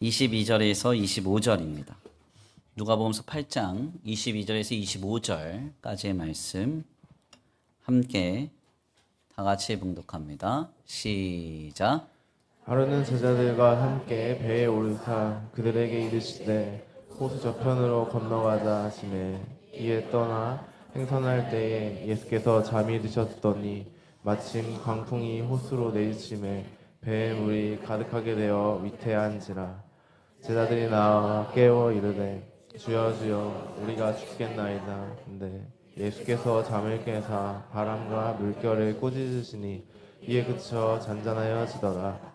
22절에서 25절입니다. 누가복음서 8장 22절에서 25절까지의 말씀 함께 다 같이 봉독합니다. 시작. 하루는 제자들과 함께 배에 오르사 그들에게 이르시되 호수 저편으로 건너가자 하시매 이에 떠나 행선할 때에 예수께서 잠이 드셨더니 마침 광풍이 호수로 내리치매 배에 물이 가득하게 되어 위태한지라 제자들이 나와 깨워 이르되 주여 주여 우리가 죽겠나이다. 근데 예수께서 잠을 깨사 바람과 물결을 꾸짖으시니 이에 그쳐 잔잔하여지더라.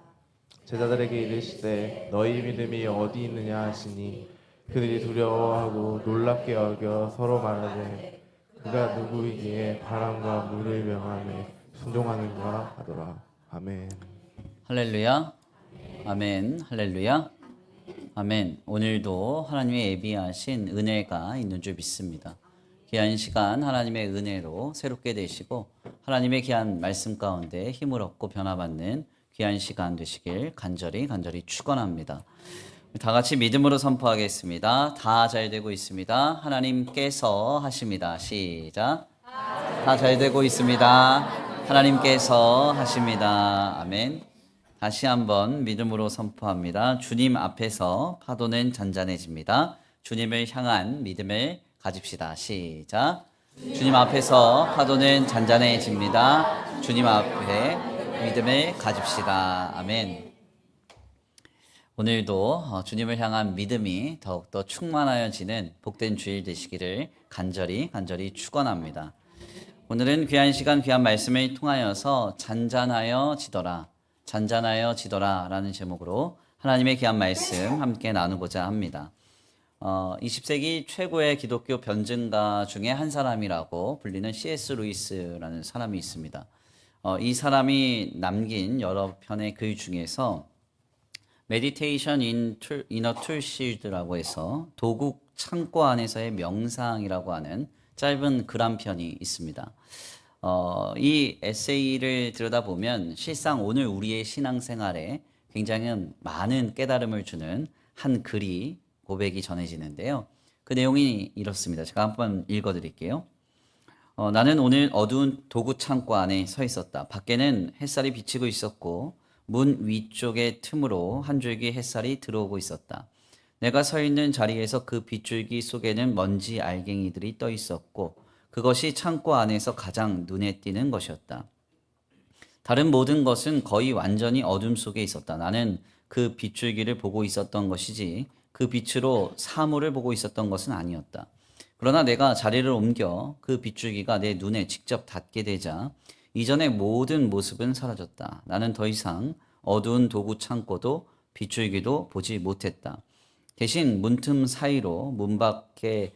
제자들에게 이르시되 너희 믿음이 어디 있느냐 하시니 그들이 두려워하고 놀랍게 여겨 서로 말하되 그가 누구이기에 바람과 물을 명하며 순종하는가 하더라. 아멘. 할렐루야. 아멘. 할렐루야. 아멘. 오늘도 하나님의 예비하신 은혜가 있는 줄 믿습니다. 귀한 시간 하나님의 은혜로 새롭게 되시고 하나님의 귀한 말씀 가운데 힘을 얻고 변화받는 귀한 시간 되시길 간절히 축원합니다. 다 같이 믿음으로 선포하겠습니다. 다 잘 되고 있습니다. 하나님께서 하십니다. 시작. 다 잘 되고 있습니다. 하나님께서 하십니다. 아멘. 다시 한번 믿음으로 선포합니다. 주님 앞에서 파도는 잔잔해집니다. 주님을 향한 믿음을 가집시다. 시작. 주님 앞에서 파도는 잔잔해집니다. 주님 앞에 믿음을 가집시다. 아멘. 오늘도 주님을 향한 믿음이 더욱더 충만하여지는 복된 주일 되시기를 간절히 축원합니다. 오늘은 귀한 시간 귀한 말씀을 통하여서 잔잔하여지더라 라는 제목으로 하나님의 귀한 말씀 함께 나누고자 합니다. 20세기 최고의 기독교 변증가 중에 한 사람이라고 불리는 C.S. 루이스라는 사람이 있습니다. 이 사람이 남긴 여러 편의 글 중에서 Meditation in a Toolshed라고 해서 도국 창고 안에서의 명상이라고 하는 짧은 글 한 편이 있습니다. 이 에세이를 들여다보면 실상 오늘 우리의 신앙생활에 굉장히 많은 깨달음을 주는 한 글이 고백이 전해지는데요. 그 내용이 이렇습니다. 제가 한번 읽어드릴게요. 나는 오늘 어두운 도구 창고 안에 서 있었다. 밖에는 햇살이 비치고 있었고 문 위쪽의 틈으로 한 줄기 햇살이 들어오고 있었다. 내가 서 있는 자리에서 그 빗줄기 속에는 먼지 알갱이들이 떠 있었고 그것이 창고 안에서 가장 눈에 띄는 것이었다. 다른 모든 것은 거의 완전히 어둠 속에 있었다. 나는 그 빗줄기를 보고 있었던 것이지 그 빛으로 사물을 보고 있었던 것은 아니었다. 그러나 내가 자리를 옮겨 그 빗줄기가 내 눈에 직접 닿게 되자 이전의 모든 모습은 사라졌다. 나는 더 이상 어두운 도구 창고도 빗줄기도 보지 못했다. 대신 문틈 사이로 문 밖에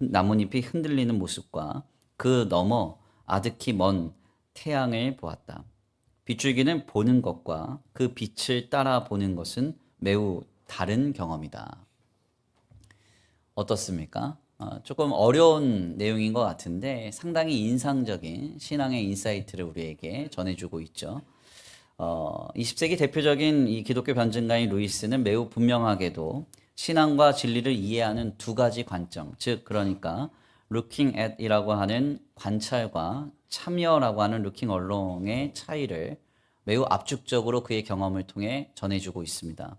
나뭇잎이 흔들리는 모습과 그 너머 아득히 먼 태양을 보았다. 빗줄기는 보는 것과 그 빛을 따라 보는 것은 매우 다른 경험이다. 어떻습니까? 조금 어려운 내용인 것 같은데 상당히 인상적인 신앙의 인사이트를 우리에게 전해주고 있죠. 20세기 대표적인 이 기독교 변증가인 루이스는 매우 분명하게도 신앙과 진리를 이해하는 두 가지 관점, 즉 그러니까 looking at 이라고 하는 관찰과 참여라고 하는 looking along의 차이를 매우 압축적으로 그의 경험을 통해 전해주고 있습니다.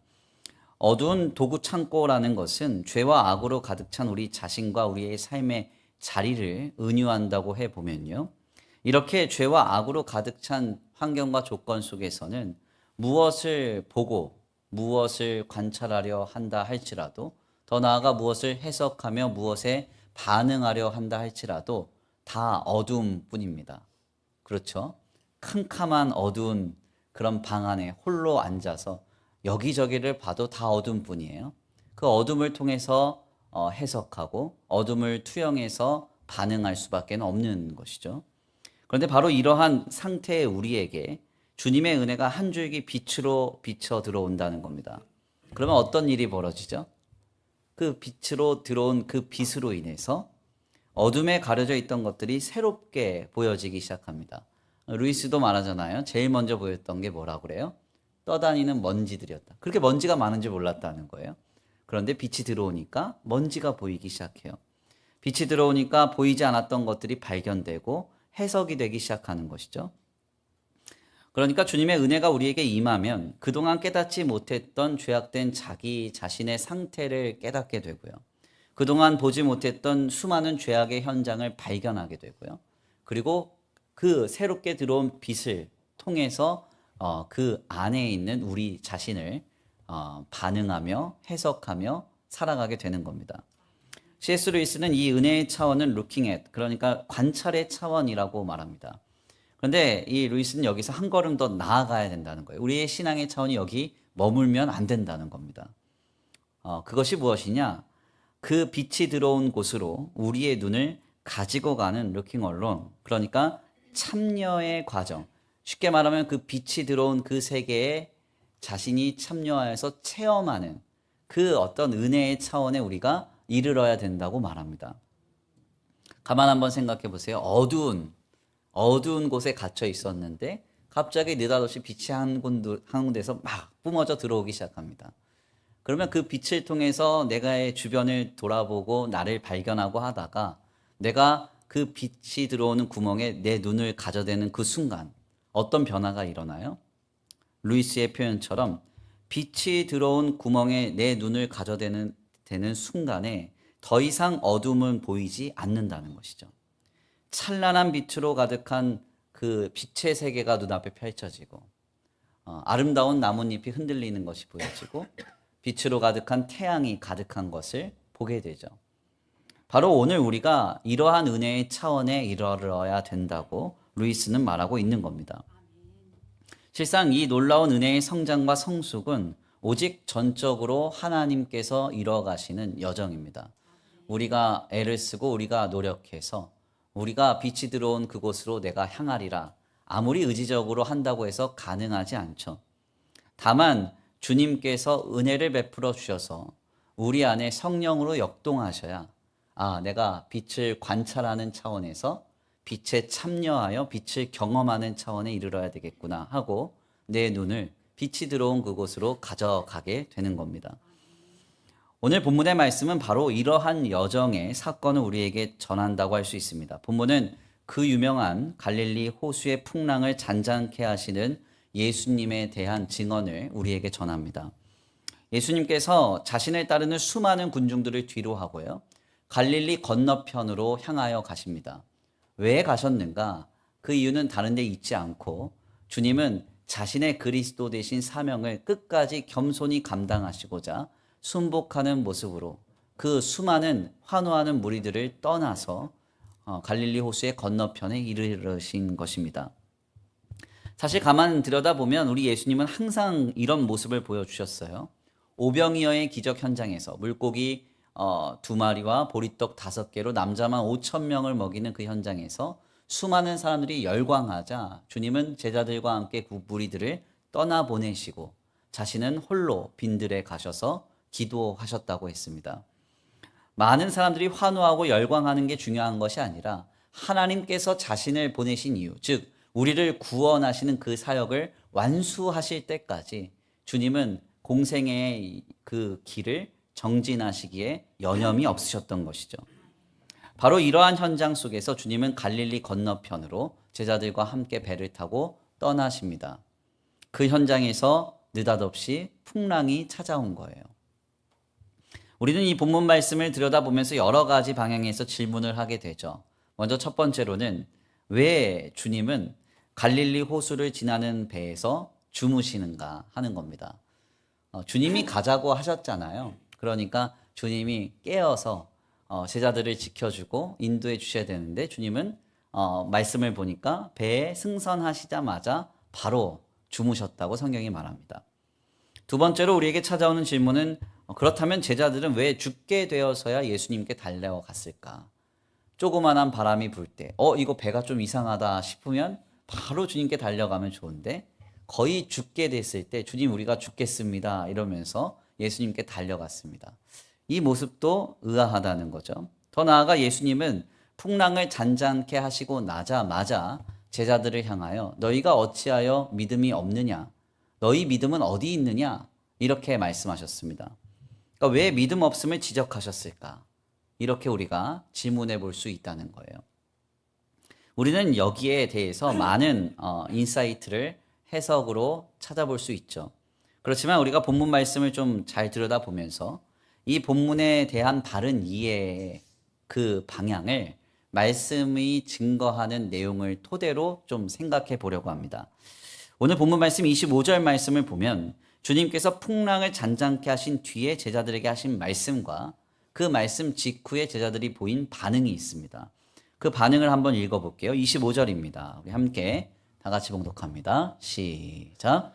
어두운 도구 창고라는 것은 죄와 악으로 가득 찬 우리 자신과 우리의 삶의 자리를 은유한다고 해보면요. 이렇게 죄와 악으로 가득 찬 환경과 조건 속에서는 무엇을 보고 무엇을 관찰하려 한다 할지라도 더 나아가 무엇을 해석하며 무엇에 반응하려 한다 할지라도 다 어두움 뿐입니다. 그렇죠? 캄캄한 어두운 그런 방 안에 홀로 앉아서 여기저기를 봐도 다 어둠 뿐이에요. 그 어둠을 통해서 해석하고 어둠을 투영해서 반응할 수밖에 없는 것이죠. 그런데 바로 이러한 상태의 우리에게 주님의 은혜가 한 줄기 빛으로 비쳐 들어온다는 겁니다. 그러면 어떤 일이 벌어지죠? 그 빛으로 들어온 그 빛으로 인해서 어둠에 가려져 있던 것들이 새롭게 보여지기 시작합니다. 루이스도 말하잖아요. 제일 먼저 보였던 게 뭐라고 그래요? 떠다니는 먼지들이었다. 그렇게 먼지가 많은지 몰랐다는 거예요. 그런데 빛이 들어오니까 먼지가 보이기 시작해요. 빛이 들어오니까 보이지 않았던 것들이 발견되고 해석이 되기 시작하는 것이죠. 그러니까 주님의 은혜가 우리에게 임하면 그동안 깨닫지 못했던 죄악된 자기 자신의 상태를 깨닫게 되고요. 그동안 보지 못했던 수많은 죄악의 현장을 발견하게 되고요. 그리고 그 새롭게 들어온 빛을 통해서 그 안에 있는 우리 자신을 반응하며 해석하며 살아가게 되는 겁니다. C.S. 루이스는 이 은혜의 차원은 looking at, 그러니까 관찰의 차원이라고 말합니다. 그런데 이 루이스는 여기서 한 걸음 더 나아가야 된다는 거예요. 우리의 신앙의 차원이 여기 머물면 안 된다는 겁니다. 그것이 무엇이냐? 그 빛이 들어온 곳으로 우리의 눈을 가지고 가는 looking alone, 그러니까 참여의 과정. 쉽게 말하면 그 빛이 들어온 그 세계에 자신이 참여하여서 체험하는 그 어떤 은혜의 차원에 우리가 이르러야 된다고 말합니다. 가만 한번 생각해 보세요. 어두운 곳에 갇혀 있었는데 갑자기 느닷없이 빛이 한 군데서 막 뿜어져 들어오기 시작합니다. 그러면 그 빛을 통해서 내가의 주변을 돌아보고 나를 발견하고 하다가 내가 그 빛이 들어오는 구멍에 내 눈을 가져대는 그 순간 어떤 변화가 일어나요? 루이스의 표현처럼 빛이 들어온 구멍에 내 눈을 가져대는 순간에 더 이상 어둠은 보이지 않는다는 것이죠. 찬란한 빛으로 가득한 그 빛의 세계가 눈앞에 펼쳐지고 아름다운 나뭇잎이 흔들리는 것이 보여지고 빛으로 가득한 태양이 가득한 것을 보게 되죠. 바로 오늘 우리가 이러한 은혜의 차원에 이르러야 된다고 루이스는 말하고 있는 겁니다. 실상 이 놀라운 은혜의 성장과 성숙은 오직 전적으로 하나님께서 이뤄가시는 여정입니다. 우리가 애를 쓰고 우리가 노력해서 우리가 빛이 들어온 그곳으로 내가 향하리라 아무리 의지적으로 한다고 해서 가능하지 않죠. 다만 주님께서 은혜를 베풀어 주셔서 우리 안에 성령으로 역동하셔야 내가 빛을 관찰하는 차원에서 빛에 참여하여 빛을 경험하는 차원에 이르러야 되겠구나 하고 내 눈을 빛이 들어온 그곳으로 가져가게 되는 겁니다. 오늘 본문의 말씀은 바로 이러한 여정의 사건을 우리에게 전한다고 할 수 있습니다. 본문은 그 유명한 갈릴리 호수의 풍랑을 잔잔케 하시는 예수님에 대한 증언을 우리에게 전합니다. 예수님께서 자신을 따르는 수많은 군중들을 뒤로 하고요. 갈릴리 건너편으로 향하여 가십니다. 왜 가셨는가? 그 이유는 다른 데 있지 않고 주님은 자신의 그리스도 되신 사명을 끝까지 겸손히 감당하시고자 순복하는 모습으로 그 수많은 환호하는 무리들을 떠나서 갈릴리 호수의 건너편에 이르신 것입니다. 사실 가만 들여다보면 우리 예수님은 항상 이런 모습을 보여주셨어요. 오병이어의 기적 현장에서 물고기 2마리와 보리떡 5개로 남자만 5,000명을 먹이는 그 현장에서 수많은 사람들이 열광하자 주님은 제자들과 함께 그 무리들을 떠나보내시고 자신은 홀로 빈들에 가셔서 기도하셨다고 했습니다. 많은 사람들이 환호하고 열광하는 게 중요한 것이 아니라 하나님께서 자신을 보내신 이유, 즉 우리를 구원하시는 그 사역을 완수하실 때까지 주님은 공생애의 그 길을 정진하시기에 여념이 없으셨던 것이죠. 바로 이러한 현장 속에서 주님은 갈릴리 건너편으로 제자들과 함께 배를 타고 떠나십니다. 그 현장에서 느닷없이 풍랑이 찾아온 거예요. 우리는 이 본문 말씀을 들여다보면서 여러 가지 방향에서 질문을 하게 되죠. 먼저 첫 번째로는 왜 주님은 갈릴리 호수를 지나는 배에서 주무시는가 하는 겁니다. 주님이 가자고 하셨잖아요. 그러니까 주님이 깨어서 제자들을 지켜주고 인도해 주셔야 되는데 주님은 말씀을 보니까 배에 승선하시자마자 바로 주무셨다고 성경이 말합니다. 두 번째로 우리에게 찾아오는 질문은 그렇다면 제자들은 왜 죽게 되어서야 예수님께 달려갔을까? 조그만한 바람이 불 때 이거 배가 좀 이상하다 싶으면 바로 주님께 달려가면 좋은데 거의 죽게 됐을 때 주님 우리가 죽겠습니다 이러면서 예수님께 달려갔습니다. 이 모습도 의아하다는 거죠. 더 나아가 예수님은 풍랑을 잔잔케 하시고 나자마자 제자들을 향하여 너희가 어찌하여 믿음이 없느냐? 너희 믿음은 어디 있느냐? 이렇게 말씀하셨습니다. 그러니까 왜 믿음 없음을 지적하셨을까? 이렇게 우리가 질문해 볼 수 있다는 거예요. 우리는 여기에 대해서 많은 인사이트를 해석으로 찾아볼 수 있죠. 그렇지만 우리가 본문 말씀을 좀 잘 들여다보면서 이 본문에 대한 바른 이해의 그 방향을 말씀이 증거하는 내용을 토대로 좀 생각해 보려고 합니다. 오늘 본문 말씀 25절 말씀을 보면 주님께서 풍랑을 잔잔케 하신 뒤에 제자들에게 하신 말씀과 그 말씀 직후에 제자들이 보인 반응이 있습니다. 그 반응을 한번 읽어볼게요. 25절입니다. 우리 함께 다 같이 봉독합니다. 시작.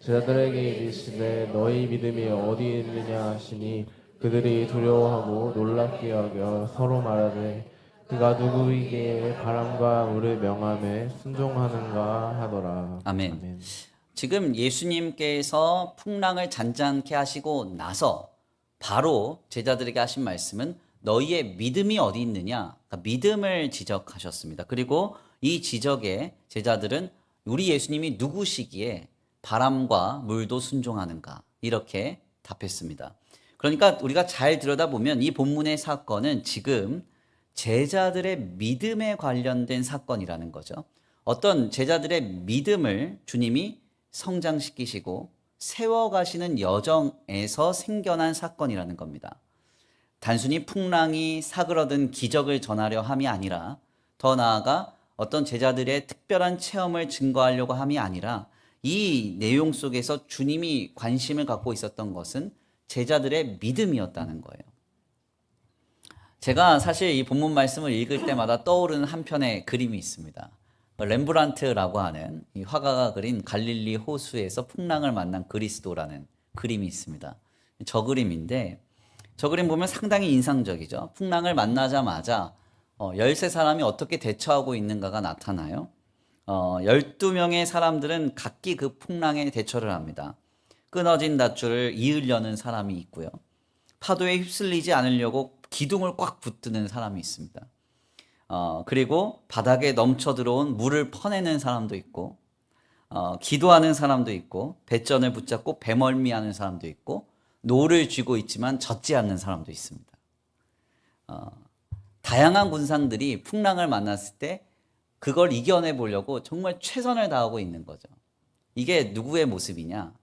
제자들에게 이르시되 너희 믿음이 어디 있느냐 하시니 그들이 두려워하고 놀랍게 여겨 서로 말하되 그가 누구이기에 바람과 물을 명함에 순종하는가 하더라. 아멘. 지금 예수님께서 풍랑을 잔잔케 하시고 나서 바로 제자들에게 하신 말씀은 너희의 믿음이 어디 있느냐? 그러니까 믿음을 지적하셨습니다. 그리고 이 지적에 제자들은 우리 예수님이 누구시기에 바람과 물도 순종하는가? 이렇게 답했습니다. 그러니까 우리가 잘 들여다보면 이 본문의 사건은 지금 제자들의 믿음에 관련된 사건이라는 거죠. 어떤 제자들의 믿음을 주님이 성장시키시고 세워가시는 여정에서 생겨난 사건이라는 겁니다. 단순히 풍랑이 사그러든 기적을 전하려 함이 아니라 더 나아가 어떤 제자들의 특별한 체험을 증거하려고 함이 아니라 이 내용 속에서 주님이 관심을 갖고 있었던 것은 제자들의 믿음이었다는 거예요. 제가 사실 이 본문 말씀을 읽을 때마다 떠오르는 한 편의 그림이 있습니다. 렘브란트라고 하는 이 화가가 그린 갈릴리 호수에서 풍랑을 만난 그리스도라는 그림이 있습니다. 저 그림인데 저 그림 보면 상당히 인상적이죠. 풍랑을 만나자마자 13사람이 어떻게 대처하고 있는가가 나타나요. 12명의 사람들은 각기 그 풍랑에 대처를 합니다. 끊어진 닷줄을 이으려는 사람이 있고요. 파도에 휩쓸리지 않으려고 기둥을 꽉 붙드는 사람이 있습니다. 그리고 바닥에 넘쳐 들어온 물을 퍼내는 사람도 있고, 기도하는 사람도 있고, 배전을 붙잡고 배멀미하는 사람도 있고, 노를 쥐고 있지만 젖지 않는 사람도 있습니다. 다양한 군상들이 풍랑을 만났을 때 그걸 이겨내 보려고 정말 최선을 다하고 있는 거죠. 이게 누구의 모습이냐?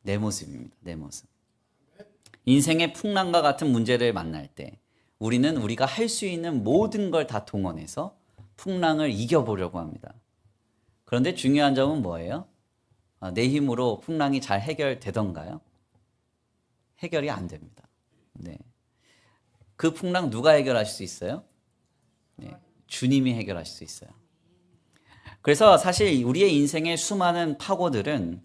내 모습입니다. 내 모습. 인생의 풍랑과 같은 문제를 만날 때 우리는 우리가 할 수 있는 모든 걸 다 동원해서 풍랑을 이겨보려고 합니다. 그런데 중요한 점은 뭐예요? 내 힘으로 풍랑이 잘 해결되던가요? 해결이 안 됩니다. 네. 그 풍랑 누가 해결하실 수 있어요? 네. 주님이 해결하실 수 있어요. 그래서 사실 우리의 인생의 수많은 파고들은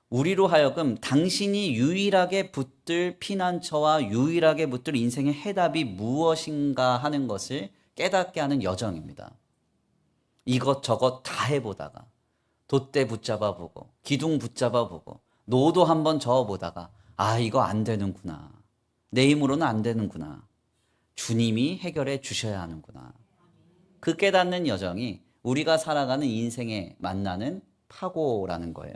우리로 하여금 당신이 유일하게 붙들 피난처와 유일하게 붙들 인생의 해답이 무엇인가 하는 것을 깨닫게 하는 여정입니다. 이것저것 다 해보다가 돛대 붙잡아보고 기둥 붙잡아보고 노도 한번 저어보다가 이거 안 되는구나. 내 힘으로는 안 되는구나. 주님이 해결해 주셔야 하는구나. 그 깨닫는 여정이 우리가 살아가는 인생에 만나는 파고라는 거예요.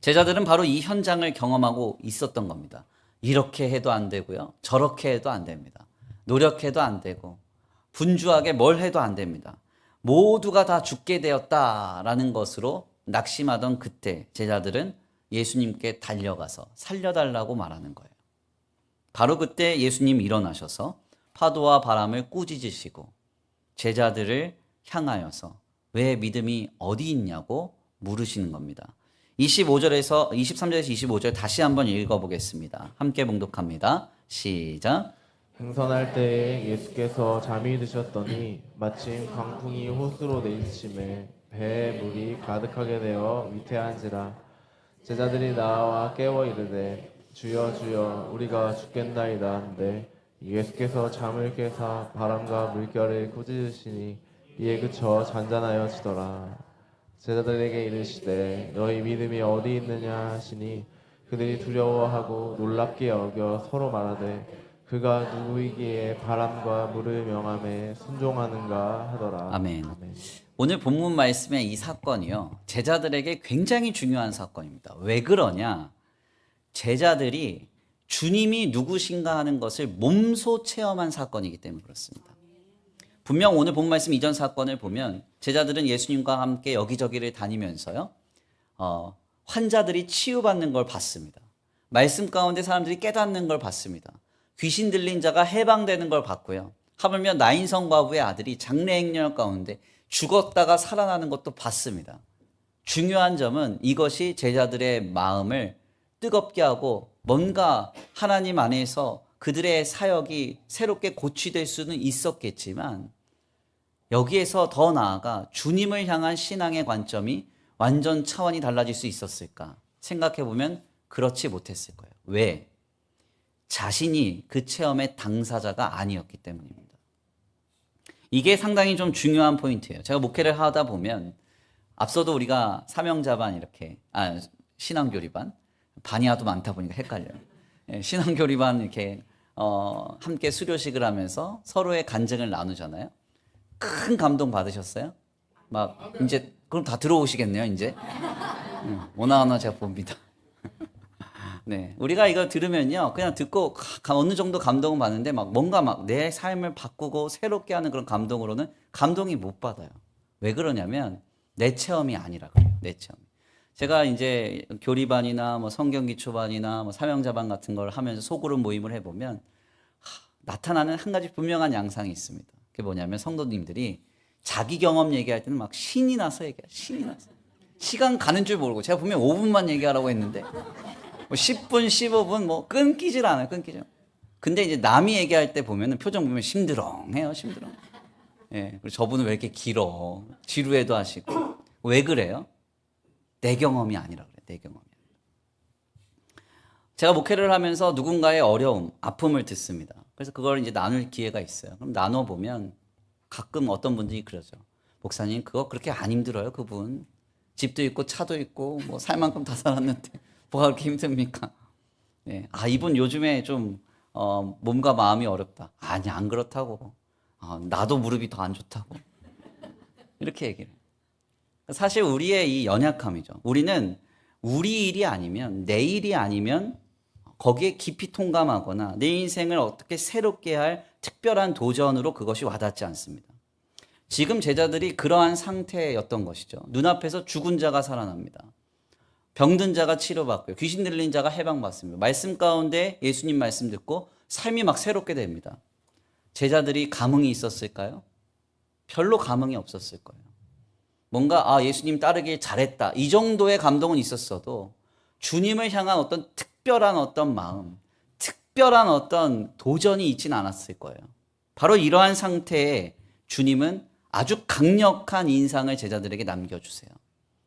제자들은 바로 이 현장을 경험하고 있었던 겁니다. 이렇게 해도 안 되고요. 저렇게 해도 안 됩니다. 노력해도 안 되고 분주하게 뭘 해도 안 됩니다. 모두가 다 죽게 되었다라는 것으로 낙심하던 그때 제자들은 예수님께 달려가서 살려달라고 말하는 거예요. 바로 그때 예수님 일어나셔서 파도와 바람을 꾸짖으시고 제자들을 향하여서 왜 믿음이 어디 있냐고 물으시는 겁니다. 23절에서 25절 다시 한번 읽어보겠습니다. 함께 봉독합니다. 시작. 행선할 때에 예수께서 잠이 드셨더니 마침 광풍이 호수로 내리침에 배에 물이 가득하게 되어 위태한지라. 제자들이 나와 깨워 이르되 주여 주여 우리가 죽겠나이다 한데 예수께서 잠을 깨사 바람과 물결을 꾸짖으시니 이에 그쳐 잔잔하여지더라. 제자들에게 이르시되 너희 믿음이 어디 있느냐 하시니 그들이 두려워하고 놀랍게 여겨 서로 말하되 그가 누구이기에 바람과 물을 명함에 순종하는가 하더라. 아멘. 오늘 본문 말씀의 이 사건이요, 제자들에게 굉장히 중요한 사건입니다. 왜 그러냐? 제자들이 주님이 누구신가 하는 것을 몸소 체험한 사건이기 때문에 그렇습니다. 분명 오늘 본 말씀 이전 사건을 보면 제자들은 예수님과 함께 여기저기를 다니면서요, 환자들이 치유받는 걸 봤습니다. 말씀 가운데 사람들이 깨닫는 걸 봤습니다. 귀신 들린 자가 해방되는 걸 봤고요. 하물며 나인성 과부의 아들이 장래행렬 가운데 죽었다가 살아나는 것도 봤습니다. 중요한 점은 이것이 제자들의 마음을 뜨겁게 하고 뭔가 하나님 안에서 그들의 사역이 새롭게 고취될 수는 있었겠지만, 여기에서 더 나아가 주님을 향한 신앙의 관점이 완전 차원이 달라질 수 있었을까 생각해 보면 그렇지 못했을 거예요. 왜? 자신이 그 체험의 당사자가 아니었기 때문입니다. 이게 상당히 좀 중요한 포인트예요. 제가 목회를 하다 보면 앞서도 우리가 사명자반 이렇게 신앙교리반, 반이 하도 많다 보니까 헷갈려요. 신앙교리반 이렇게 함께 수료식을 하면서 서로의 간증을 나누잖아요. 큰 감동 받으셨어요? 막 이제 그럼 다 들어오시겠네요, 이제. 오나오나 제가 봅니다. 네, 우리가 이거 들으면요, 그냥 듣고 어느 정도 감동은 받는데 막 뭔가 막 내 삶을 바꾸고 새롭게 하는 그런 감동으로는 감동이 못 받아요. 왜 그러냐면 내 체험이 아니라 그래요. 내 체험. 제가 이제 교리반이나 뭐 성경기초반이나 뭐 사명자반 같은 걸 하면서 소그룹 모임을 해보면 나타나는 한 가지 분명한 양상이 있습니다. 그게 뭐냐면 성도님들이 자기 경험 얘기할 때는 막 신이 나서 얘기해요. 신이 나서. 시간 가는 줄 모르고 제가 분명 5분만 얘기하라고 했는데 뭐 10분, 15분 뭐 끊기질 않아요. 끊기질 않아요. 근데 이제 남이 얘기할 때 보면은 표정 보면 심드렁해요. 심드렁. 예. 그리고 저분은 왜 이렇게 길어? 지루해도 하시고. 왜 그래요? 내 경험이 아니라 그래. 내 경험이. 제가 목회를 하면서 누군가의 어려움, 아픔을 듣습니다. 그래서 그걸 이제 나눌 기회가 있어요. 그럼 나눠보면 가끔 어떤 분들이 그러죠. 목사님, 그거 그렇게 안 힘들어요, 그분. 집도 있고 차도 있고 뭐 살 만큼 다 살았는데 뭐가 그렇게 힘듭니까? 네. 이분 요즘에 좀 몸과 마음이 어렵다. 아니, 안 그렇다고. 나도 무릎이 더 안 좋다고. 이렇게 얘기를 해요. 사실 우리의 이 연약함이죠. 우리는 우리 일이 아니면, 내 일이 아니면 거기에 깊이 통감하거나 내 인생을 어떻게 새롭게 할 특별한 도전으로 그것이 와닿지 않습니다. 지금 제자들이 그러한 상태였던 것이죠. 눈앞에서 죽은 자가 살아납니다. 병든 자가 치료받고요. 귀신 들린 자가 해방받습니다. 말씀 가운데 예수님 말씀 듣고 삶이 막 새롭게 됩니다. 제자들이 감흥이 있었을까요? 별로 감흥이 없었을 거예요. 뭔가 예수님 따르길 잘했다, 이 정도의 감동은 있었어도 주님을 향한 어떤 특별한 어떤 마음, 특별한 어떤 도전이 있지는 않았을 거예요. 바로 이러한 상태에 주님은 아주 강력한 인상을 제자들에게 남겨주세요.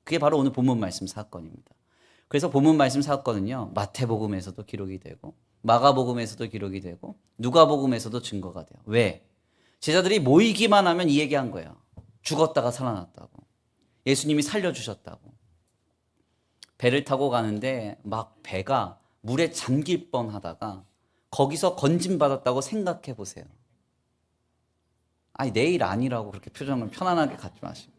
그게 바로 오늘 본문 말씀 사건입니다. 그래서 본문 말씀 사건은요, 마태복음에서도 기록이 되고 마가복음에서도 기록이 되고 누가복음에서도 증거가 돼요. 왜? 제자들이 모이기만 하면 이 얘기한 거예요. 죽었다가 살아났다고. 예수님이 살려주셨다고. 배를 타고 가는데 막 배가 물에 잠길 뻔하다가 거기서 건짐받았다고 생각해 보세요. 내일 아니라고 그렇게 표정을 편안하게 갖지 마시고.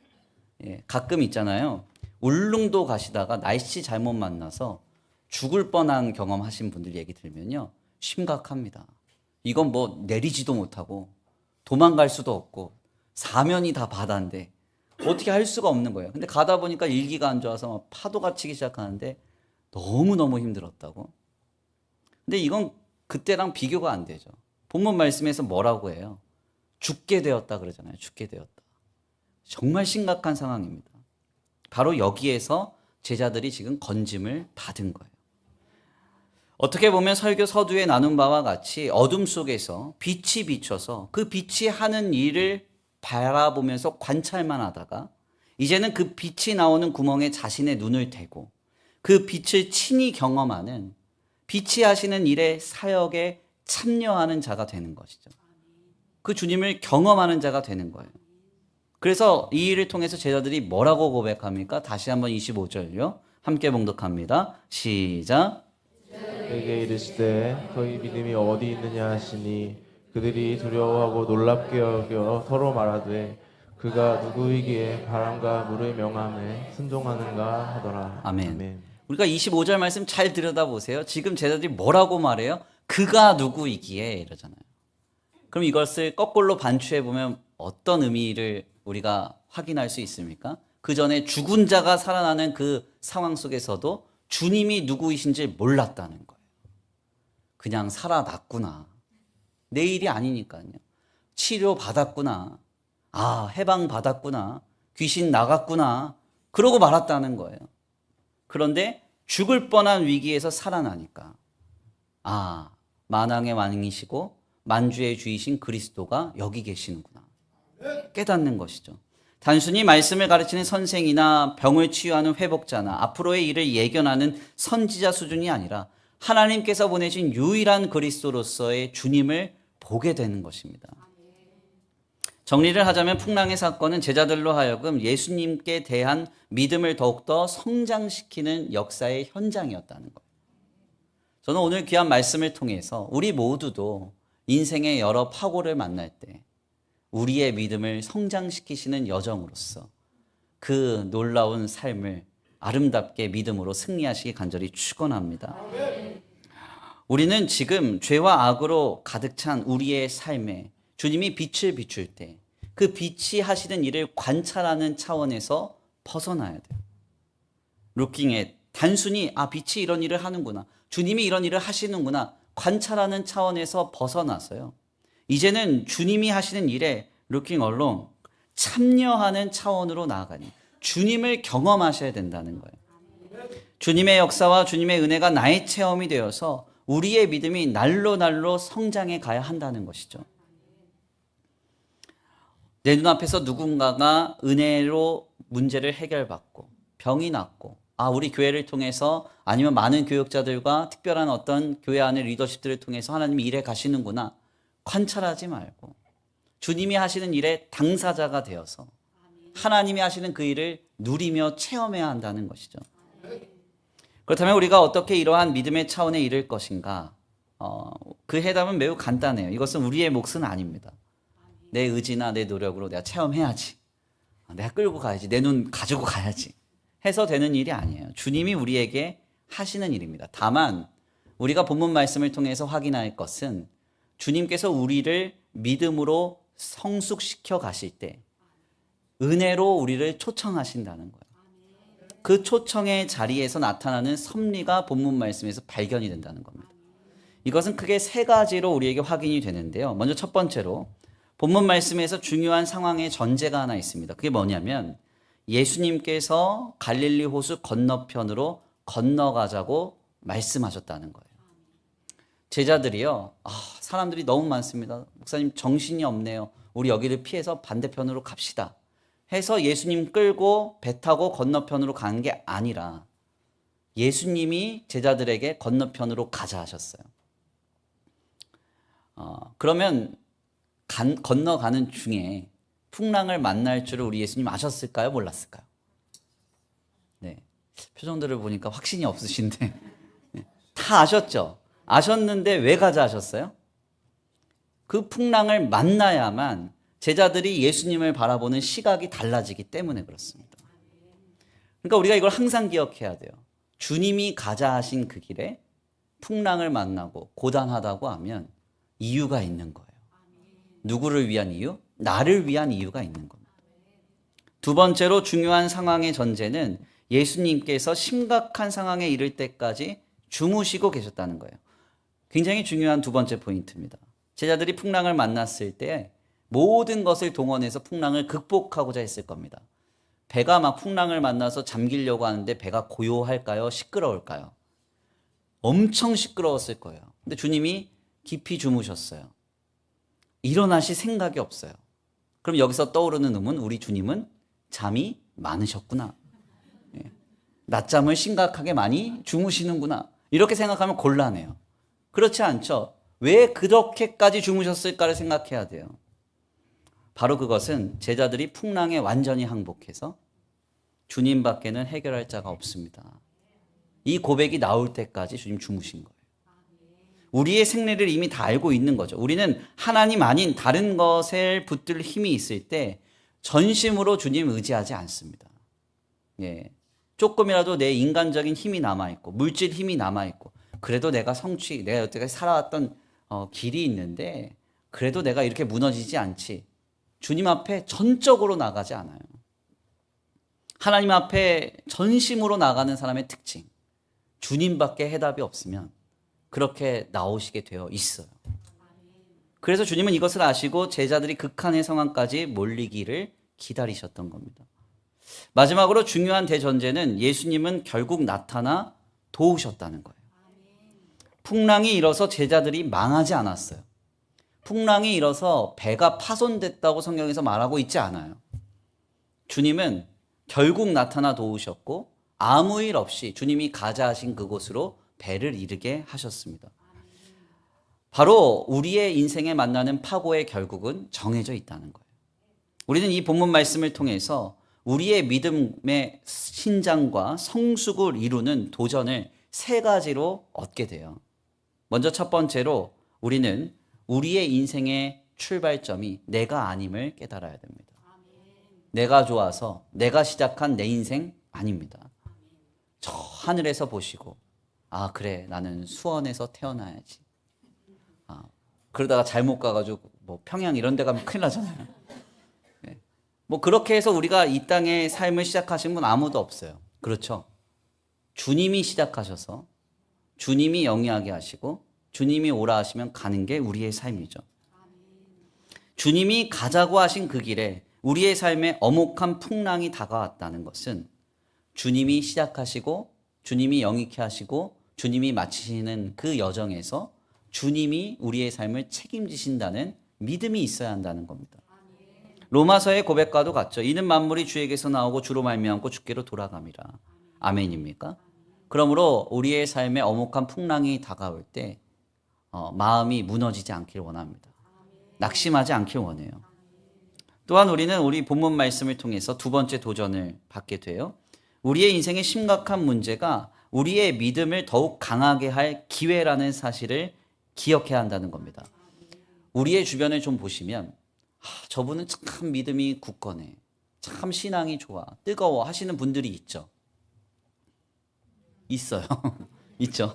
가끔 있잖아요. 울릉도 가시다가 날씨 잘못 만나서 죽을 뻔한 경험하신 분들 얘기 들면요, 심각합니다. 이건 뭐 내리지도 못하고 도망갈 수도 없고 사면이 다 바다인데 어떻게 할 수가 없는 거예요. 근데 가다 보니까 일기가 안 좋아서 막 파도가 치기 시작하는데 너무너무 힘들었다고. 근데 이건 그때랑 비교가 안 되죠. 본문 말씀에서 뭐라고 해요? 죽게 되었다 그러잖아요. 죽게 되었다. 정말 심각한 상황입니다. 바로 여기에서 제자들이 지금 건짐을 받은 거예요. 어떻게 보면 설교 서두에 나눈 바와 같이 어둠 속에서 빛이 비춰서 그 빛이 하는 일을 바라보면서 관찰만 하다가 이제는 그 빛이 나오는 구멍에 자신의 눈을 대고 그 빛을 친히 경험하는, 빛이 하시는 일의 사역에 참여하는 자가 되는 것이죠. 그 주님을 경험하는 자가 되는 거예요. 그래서 이 일을 통해서 제자들이 뭐라고 고백합니까? 다시 한번 25절요. 함께 봉독합니다. 시작. 그에게 이르시되 너희 믿음이 어디 있느냐 하시니 그들이 두려워하고 놀랍게 여겨 서로 말하되 그가 누구이기에 바람과 물의 명함에 순종하는가 하더라. 아멘. 우리가 25절 말씀 잘 들여다보세요. 지금 제자들이 뭐라고 말해요? 그가 누구이기에 이러잖아요. 그럼 이것을 거꾸로 반추해 보면 어떤 의미를 우리가 확인할 수 있습니까? 그 전에 죽은 자가 살아나는 그 상황 속에서도 주님이 누구이신지 몰랐다는 거예요. 그냥 살아났구나. 내 일이 아니니까요. 치료 받았구나. 아, 해방 받았구나. 귀신 나갔구나. 그러고 말았다는 거예요. 그런데 죽을 뻔한 위기에서 살아나니까 아, 만왕의 왕이시고 만주의 주이신 그리스도가 여기 계시는구나. 깨닫는 것이죠. 단순히 말씀을 가르치는 선생이나 병을 치유하는 회복자나 앞으로의 일을 예견하는 선지자 수준이 아니라 하나님께서 보내신 유일한 그리스도로서의 주님을 보게 되는 것입니다. 정리를 하자면 풍랑의 사건은 제자들로 하여금 예수님께 대한 믿음을 더욱더 성장시키는 역사의 현장이었다는 거예요. 저는 오늘 귀한 말씀을 통해서 우리 모두도 인생의 여러 파고를 만날 때 우리의 믿음을 성장시키시는 여정으로서 그 놀라운 삶을 아름답게 믿음으로 승리하시기 간절히 축원합니다. 우리는 지금 죄와 악으로 가득 찬 우리의 삶에 주님이 빛을 비출 때 그 빛이 하시는 일을 관찰하는 차원에서 벗어나야 돼요. 루킹에 단순히 빛이 이런 일을 하는구나. 주님이 이런 일을 하시는구나. 관찰하는 차원에서 벗어나서요. 이제는 주님이 하시는 일에 루킹 얼론 참여하는 차원으로 나아가니 주님을 경험하셔야 된다는 거예요. 주님의 역사와 주님의 은혜가 나의 체험이 되어서 우리의 믿음이 날로 성장해 가야 한다는 것이죠. 내 눈앞에서 누군가가 은혜로 문제를 해결받고 병이 낫고 우리 교회를 통해서 아니면 많은 교역자들과 특별한 어떤 교회 안의 리더십들을 통해서 하나님이 일해 가시는구나. 관찰하지 말고 주님이 하시는 일의 당사자가 되어서 하나님이 하시는 그 일을 누리며 체험해야 한다는 것이죠. 그렇다면 우리가 어떻게 이러한 믿음의 차원에 이를 것인가? 그 해답은 매우 간단해요. 이것은 우리의 몫은 아닙니다. 내 의지나 내 노력으로 내가 체험해야지. 내가 끌고 가야지. 내 눈 가지고 가야지. 해서 되는 일이 아니에요. 주님이 우리에게 하시는 일입니다. 다만 우리가 본문 말씀을 통해서 확인할 것은 주님께서 우리를 믿음으로 성숙시켜 가실 때 은혜로 우리를 초청하신다는 거예요. 그 초청의 자리에서 나타나는 섭리가 본문 말씀에서 발견이 된다는 겁니다. 이것은 크게 세 가지로 우리에게 확인이 되는데요. 먼저 첫 번째로 본문 말씀에서 중요한 상황의 전제가 하나 있습니다. 그게 뭐냐면 예수님께서 갈릴리 호수 건너편으로 건너가자고 말씀하셨다는 거예요. 제자들이요. 사람들이 너무 많습니다. 목사님 정신이 없네요. 우리 여기를 피해서 반대편으로 갑시다. 해서 예수님 끌고 배 타고 건너편으로 가는 게 아니라 예수님이 제자들에게 건너편으로 가자 하셨어요. 그러면 건너가는 중에 풍랑을 만날 줄을 우리 예수님 아셨을까요? 몰랐을까요? 네. 표정들을 보니까 확신이 없으신데 네. 다 아셨죠? 아셨는데 왜 가자 하셨어요? 그 풍랑을 만나야만 제자들이 예수님을 바라보는 시각이 달라지기 때문에 그렇습니다. 그러니까 우리가 이걸 항상 기억해야 돼요. 주님이 가자 하신 그 길에 풍랑을 만나고 고단하다고 하면 이유가 있는 거예요. 누구를 위한 이유? 나를 위한 이유가 있는 겁니다. 두 번째로 중요한 상황의 전제는 예수님께서 심각한 상황에 이를 때까지 주무시고 계셨다는 거예요. 굉장히 중요한 두 번째 포인트입니다. 제자들이 풍랑을 만났을 때 모든 것을 동원해서 풍랑을 극복하고자 했을 겁니다. 배가 막 풍랑을 만나서 잠기려고 하는데 배가 고요할까요? 시끄러울까요? 엄청 시끄러웠을 거예요. 근데 주님이 깊이 주무셨어요. 일어나실 생각이 없어요. 그럼 여기서 떠오르는 의문, 우리 주님은 잠이 많으셨구나. 낮잠을 심각하게 많이 주무시는구나. 이렇게 생각하면 곤란해요. 그렇지 않죠? 왜 그렇게까지 주무셨을까를 생각해야 돼요. 바로 그것은 제자들이 풍랑에 완전히 항복해서 주님 밖에는 해결할 자가 없습니다. 이 고백이 나올 때까지 주님 주무신 거예요. 우리의 생리를 이미 다 알고 있는 거죠. 우리는 하나님 아닌 다른 것을 붙들 힘이 있을 때 전심으로 주님 의지하지 않습니다. 예. 조금이라도 내 인간적인 힘이 남아있고, 물질 힘이 남아있고, 그래도 내가 내가 여태까지 살아왔던 길이 있는데, 그래도 내가 이렇게 무너지지 않지. 주님 앞에 전적으로 나가지 않아요. 하나님 앞에 전심으로 나가는 사람의 특징. 주님밖에 해답이 없으면 그렇게 나오시게 되어 있어요. 그래서 주님은 이것을 아시고 제자들이 극한의 상황까지 몰리기를 기다리셨던 겁니다. 마지막으로 중요한 대전제는 예수님은 결국 나타나 도우셨다는 거예요. 풍랑이 일어서 제자들이 망하지 않았어요. 풍랑이 일어서 배가 파손됐다고 성경에서 말하고 있지 않아요. 주님은 결국 나타나 도우셨고 아무 일 없이 주님이 가자 하신 그곳으로 배를 이르게 하셨습니다. 바로 우리의 인생에 만나는 파고의 결국은 정해져 있다는 거예요. 우리는 이 본문 말씀을 통해서 우리의 믿음의 신장과 성숙을 이루는 도전을 세 가지로 얻게 돼요. 먼저 첫 번째로 우리는 우리의 인생의 출발점이 내가 아님을 깨달아야 됩니다. 내가 좋아서 내가 시작한 내 인생 아닙니다. 저 하늘에서 보시고 아 그래 나는 수원에서 태어나야지. 그러다가 잘못 가가지고 뭐 평양 이런 데 가면 큰일 나잖아요. 네. 뭐 그렇게 해서 우리가 이 땅의 삶을 시작하신 분 아무도 없어요. 그렇죠? 주님이 시작하셔서 주님이 영위하게 하시고 주님이 오라 하시면 가는 게 우리의 삶이죠. 주님이 가자고 하신 그 길에 우리의 삶에 엄혹한 풍랑이 다가왔다는 것은 주님이 시작하시고 주님이 영위케 하시고 주님이 마치시는 그 여정에서 주님이 우리의 삶을 책임지신다는 믿음이 있어야 한다는 겁니다. 로마서의 고백과도 같죠. 이는 만물이 주에게서 나오고 주로 말미암고 주께로 돌아감이라. 아멘입니까? 그러므로 우리의 삶에 엄혹한 풍랑이 다가올 때 마음이 무너지지 않길 원합니다. 낙심하지 않길 원해요. 또한 우리는 우리 본문 말씀을 통해서 두 번째 도전을 받게 돼요. 우리의 인생의 심각한 문제가 우리의 믿음을 더욱 강하게 할 기회라는 사실을 기억해야 한다는 겁니다. 우리의 주변을 좀 보시면 저분은 참 믿음이 굳건해. 참 신앙이 좋아. 뜨거워 하시는 분들이 있죠. 있어요. 있죠.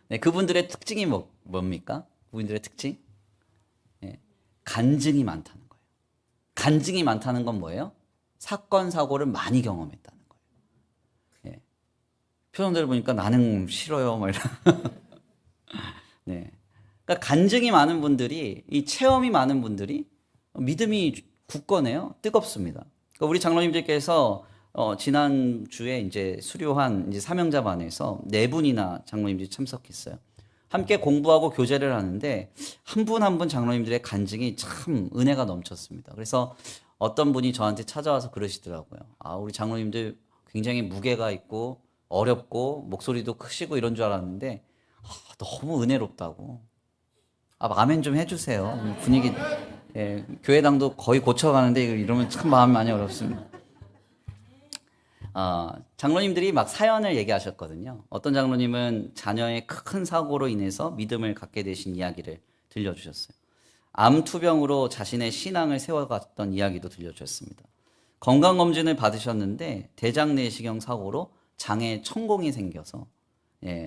네, 그분들의 특징이 뭡니까? 그분들의 특징? 네, 간증이 많다는 거예요. 간증이 많다는 건 뭐예요? 사건, 사고를 많이 경험했다는 거예요. 네. 표정들을 보니까 나는 싫어요. 막 이런. 네. 그러니까 간증이 많은 분들이, 이 체험이 많은 분들이 믿음이 굳건해요. 뜨겁습니다. 그러니까 우리 장로님들께서 지난주에 이제 수료한 이제 사명자반에서 4분이나 장로님들이 참석했어요. 함께 공부하고 교제를 하는데 한 분 한 분 장로님들의 간증이 참 은혜가 넘쳤습니다. 그래서 어떤 분이 저한테 찾아와서 그러시더라고요. 우리 장로님들 굉장히 무게가 있고 어렵고 목소리도 크시고 이런 줄 알았는데 너무 은혜롭다고. 아멘 좀 해주세요. 분위기 교회당도 거의 고쳐가는데 이러면 참 마음이 많이 어렵습니다. 장로님들이 막 사연을 얘기하셨거든요. 어떤 장로님은 자녀의 큰 사고로 인해서 믿음을 갖게 되신 이야기를 들려주셨어요. 암투병으로 자신의 신앙을 세워갔던 이야기도 들려주셨습니다. 건강검진을 받으셨는데 대장내시경 사고로 장에 천공이 생겨서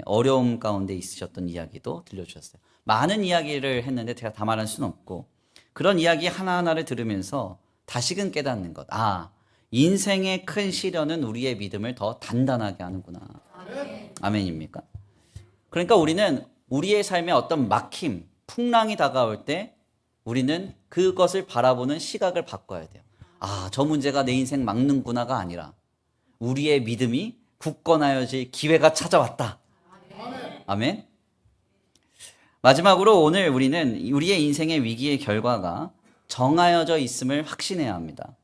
어려움 가운데 있으셨던 이야기도 들려주셨어요. 많은 이야기를 했는데 제가 다 말할 수는 없고 그런 이야기 하나하나를 들으면서 다시금 깨닫는 것. 인생의 큰 시련은 우리의 믿음을 더 단단하게 하는구나. 아멘입니까? 그러니까 우리는 우리의 삶에 어떤 막힘, 풍랑이 다가올 때 우리는 그것을 바라보는 시각을 바꿔야 돼요. 저 문제가 내 인생 막는구나가 아니라 우리의 믿음이 굳건하여질 기회가 찾아왔다. 아멘. 마지막으로 오늘 우리는 우리의 인생의 위기의 결과가 정하여져 있음을 확신해야 합니다.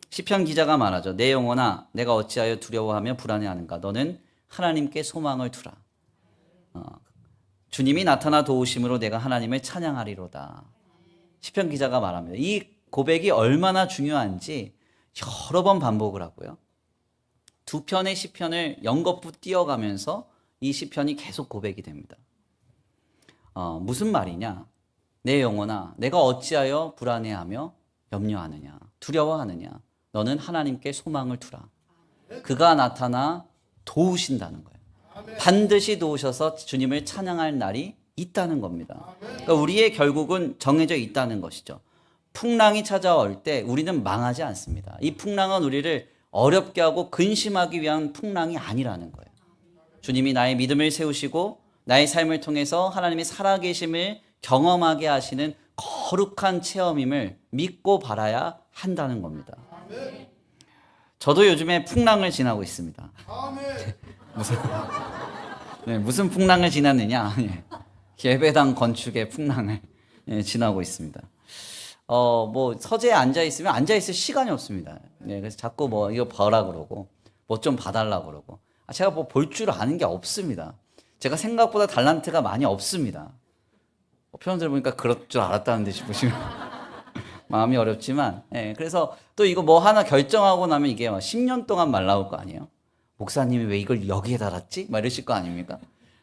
시편 기자가 말하죠. 내 영혼아 내가 어찌하여 두려워하며 불안해하는가. 너는 하나님께 소망을 두라. 주님이 나타나 도우심으로 내가 하나님을 찬양하리로다. 시편 기자가 말합니다. 이 고백이 얼마나 중요한지 여러 번 반복을 하고요. 두 편의 시편을 연거푸 띄어가면서 이 시편이 계속 고백이 됩니다. 무슨 말이냐? 내 영혼아 내가 어찌하여 불안해하며 염려하느냐 두려워하느냐. 너는 하나님께 소망을 두라. 그가 나타나 도우신다는 거예요. 반드시 도우셔서 주님을 찬양할 날이 있다는 겁니다. 그러니까 우리의 결국은 정해져 있다는 것이죠. 풍랑이 찾아올 때 우리는 망하지 않습니다. 이 풍랑은 우리를 어렵게 하고 근심하기 위한 풍랑이 아니라는 거예요. 주님이 나의 믿음을 세우시고 나의 삶을 통해서 하나님의 살아계심을 경험하게 하시는 거룩한 체험임을 믿고 바라야 한다는 겁니다. 저도 요즘에 풍랑을 지나고 있습니다. 무슨 풍랑을 지났느냐? 예배당 건축의 풍랑을 지나고 있습니다. 뭐 서재에 앉아 있으면 앉아 있을 시간이 없습니다. 그래서 자꾸 뭐 이거 봐라 그러고 뭐 좀 봐달라 그러고 제가 뭐 볼 줄 아는 게 없습니다. 제가 생각보다 달란트가 많이 없습니다. 표현들 보니까 그럴 줄 알았다는 듯이 보시면 마음이 어렵지만, 그래서 또 이거 뭐 하나 결정하고 나면 이게 막 10년 동안 말 나올 거 아니에요? 목사님이 왜 이걸 여기에 달았지? 막 이러실 거 아닙니까?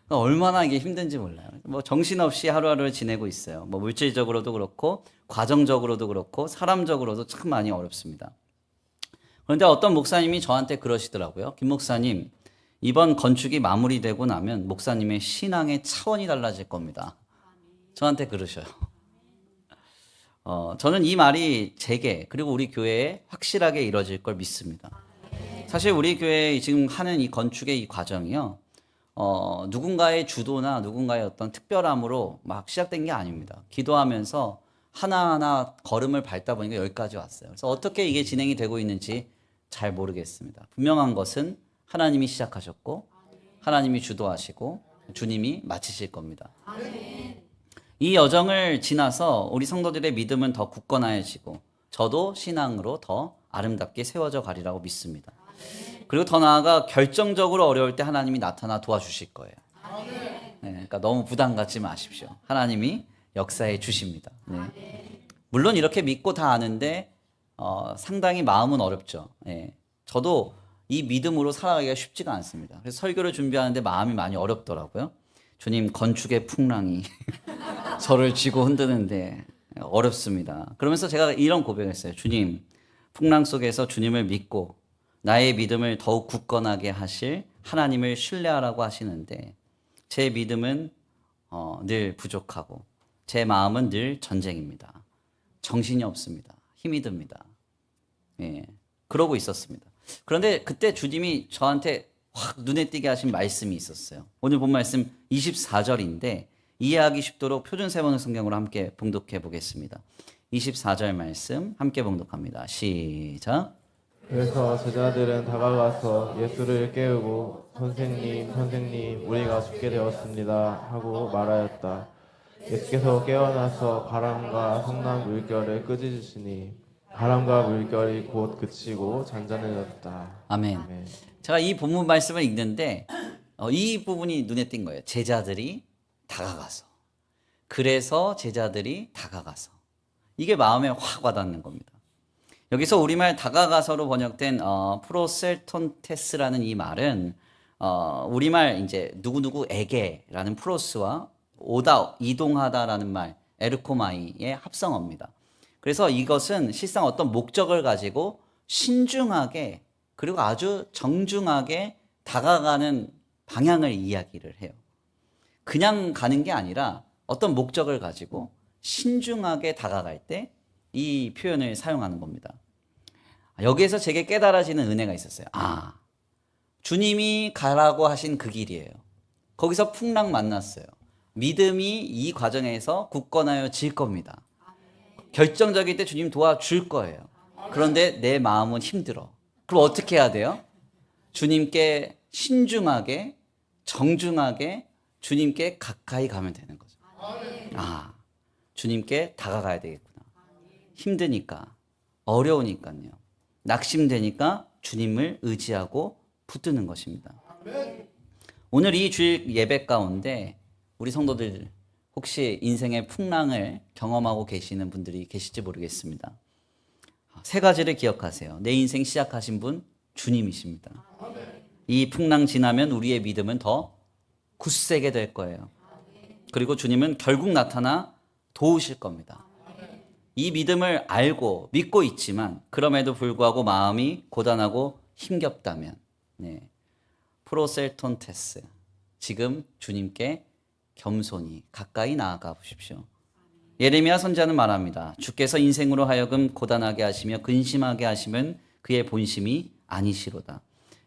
그러니까 얼마나 이게 힘든지 몰라요. 뭐 정신없이 하루하루를 지내고 있어요. 뭐 물질적으로도 그렇고, 과정적으로도 그렇고, 사람적으로도 참 많이 어렵습니다. 그런데 어떤 목사님이 저한테 그러시더라고요. 김 목사님, 이번 건축이 마무리되고 나면 목사님의 신앙의 차원이 달라질 겁니다. 저한테 그러셔요. 저는 이 말이 제게 그리고 우리 교회에 확실하게 이루어질 걸 믿습니다. 사실 우리 교회 지금 하는 이 건축의 이 과정이요, 누군가의 주도나 누군가의 어떤 특별함으로 막 시작된 게 아닙니다. 기도하면서 하나하나 걸음을 밟다 보니까 여기까지 왔어요. 그래서 어떻게 이게 진행이 되고 있는지 잘 모르겠습니다. 분명한 것은 하나님이 시작하셨고 하나님이 주도하시고 주님이 마치실 겁니다. 이 여정을 지나서 우리 성도들의 믿음은 더 굳건해지고 저도 신앙으로 더 아름답게 세워져 가리라고 믿습니다. 그리고 더 나아가 결정적으로 어려울 때 하나님이 나타나 도와주실 거예요. 그러니까 너무 부담 갖지 마십시오. 하나님이 역사해 주십니다. 물론 이렇게 믿고 다 아는데 상당히 마음은 어렵죠. 저도 이 믿음으로 살아가기가 쉽지가 않습니다. 그래서 설교를 준비하는데 마음이 많이 어렵더라고요. 주님, 건축의 풍랑이 저를 쥐고 흔드는데 어렵습니다. 그러면서 제가 이런 고백을 했어요. 주님, 풍랑 속에서 주님을 믿고 나의 믿음을 더욱 굳건하게 하실 하나님을 신뢰하라고 하시는데 제 믿음은 늘 부족하고 제 마음은 늘 전쟁입니다. 정신이 없습니다. 힘이 듭니다. 그러고 있었습니다. 그런데 그때 주님이 저한테 확 눈에 띄게 하신 말씀이 있었어요. 오늘 본 말씀 24절인데 이해하기 쉽도록 표준 세번역 성경으로 함께 봉독해 보겠습니다. 24절 말씀 함께 봉독합니다. 시작. 그래서 제자들은 다가가서 예수를 깨우고 선생님 우리가 죽게 되었습니다 하고 말하였다. 예수께서 깨어나서 바람과 성난 물결을 끄짖으시니 바람과 물결이 곧 그치고 잔잔해졌다. 아멘. 아멘. 제가 이 본문 말씀을 읽는데 이 부분이 눈에 띈 거예요. 제자들이 다가가서. 그래서 제자들이 다가가서. 이게 마음에 확 와닿는 겁니다. 여기서 우리말 다가가서로 번역된 프로셀톤테스라는 이 말은 우리말 이제 누구누구에게라는 프로스와 오다 이동하다라는 말 에르코마이의 합성어입니다. 그래서 이것은 실상 어떤 목적을 가지고 신중하게 그리고 아주 정중하게 다가가는 방향을 이야기를 해요. 그냥 가는 게 아니라 어떤 목적을 가지고 신중하게 다가갈 때 이 표현을 사용하는 겁니다. 여기에서 제게 깨달아지는 은혜가 있었어요. 주님이 가라고 하신 그 길이에요. 거기서 풍랑 만났어요. 믿음이 이 과정에서 굳건하여질 겁니다. 결정적일 때 주님 도와줄 거예요. 그런데 내 마음은 힘들어. 그럼 어떻게 해야 돼요? 주님께 신중하게, 정중하게 주님께 가까이 가면 되는 거죠. 주님께 다가가야 되겠구나. 힘드니까, 어려우니까요. 낙심되니까 주님을 의지하고 붙드는 것입니다. 오늘 이 주일 예배 가운데 우리 성도들 혹시 인생의 풍랑을 경험하고 계시는 분들이 계실지 모르겠습니다. 세 가지를 기억하세요. 내 인생 시작하신 분 주님이십니다. 이 풍랑 지나면 우리의 믿음은 더 굳세게 될 거예요. 그리고 주님은 결국 나타나 도우실 겁니다. 이 믿음을 알고 믿고 있지만 그럼에도 불구하고 마음이 고단하고 힘겹다면 프로셀톤테스, 지금 주님께 겸손히 가까이 나아가 보십시오. 예레미야 선지자는 말합니다. 주께서 인생으로 하여금 고단하게 하시며 근심하게 하시면 그의 본심이 아니시로다.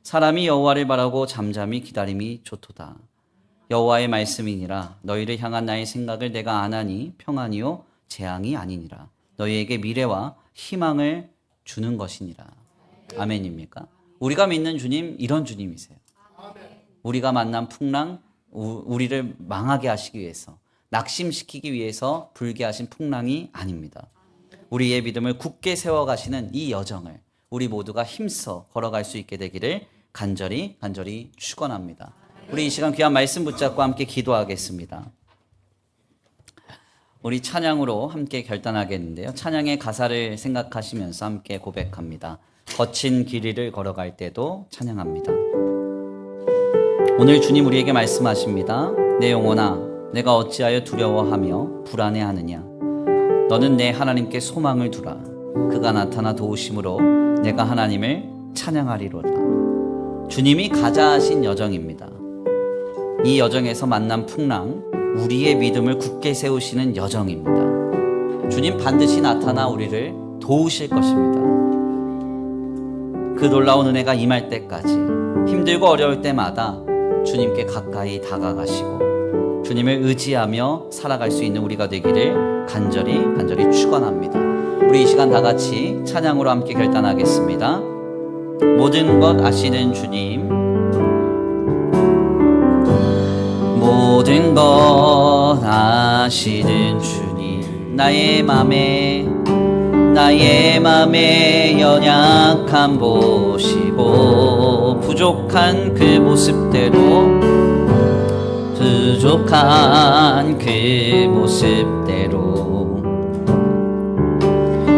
사람이 여호와를 바라고 잠잠히 기다림이 좋도다. 여호와의 말씀이니라. 너희를 향한 나의 생각을 내가 아나니 평안이요 재앙이 아니니라. 너희에게 미래와 희망을 주는 것이니라. 아멘입니까? 우리가 믿는 주님, 이런 주님이세요. 우리가 만난 풍랑, 우리를 망하게 하시기 위해서, 낙심시키기 위해서 불게 하신 풍랑이 아닙니다. 우리의 믿음을 굳게 세워가시는 이 여정을 우리 모두가 힘써 걸어갈 수 있게 되기를 간절히 축원합니다. 우리 이 시간 귀한 말씀 붙잡고 함께 기도하겠습니다. 우리 찬양으로 함께 결단하겠는데요. 찬양의 가사를 생각하시면서 함께 고백합니다. 거친 길 위를 걸어갈 때도 찬양합니다. 오늘 주님 우리에게 말씀하십니다. 내 영혼아, 내가 어찌하여 두려워하며 불안해하느냐. 너는 내 하나님께 소망을 두라. 그가 나타나 도우심으로 내가 하나님을 찬양하리로다. 주님이 가자 하신 여정입니다. 이 여정에서 만난 풍랑, 우리의 믿음을 굳게 세우시는 여정입니다. 주님 반드시 나타나 우리를 도우실 것입니다. 그 놀라운 은혜가 임할 때까지 힘들고 어려울 때마다 주님께 가까이 다가가시고 주님을 의지하며 살아갈 수 있는 우리가 되기를 간절히 축원합니다. 우리 이 시간 다 같이 찬양으로 함께 결단하겠습니다. 모든 것 아시는 주님, 모든 것 아시는 주님, 나의 맘에 연약함 보시고 부족한 그 모습대로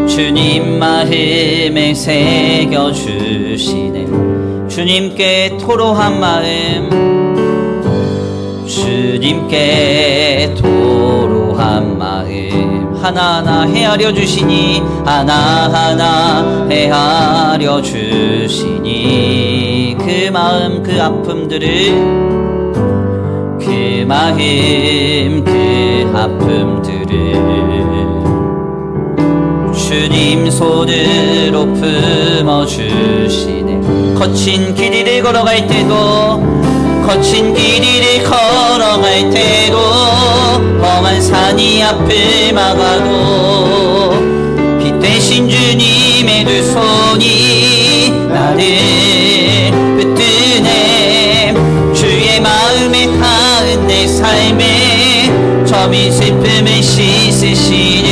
주님 마음에 새겨주시네. 주님께 토로한 마음, 주님께 토로한 마음 하나하나 헤아려 주시니, 하나하나 헤아려 주시니 그 마음 그 아픔들을, 그 마음 그 아픔들을 주님 손으로 품어주시네. 거친 길 위를 걸어갈 때도, 거친 길 위를 걸어갈 때도, 험한 산이 앞을 막아도 빛 대신 주님의 두 손이 나를 붙드네. 주의 마음에 닿은 내 삶에 점이 슬픔을 씻으시는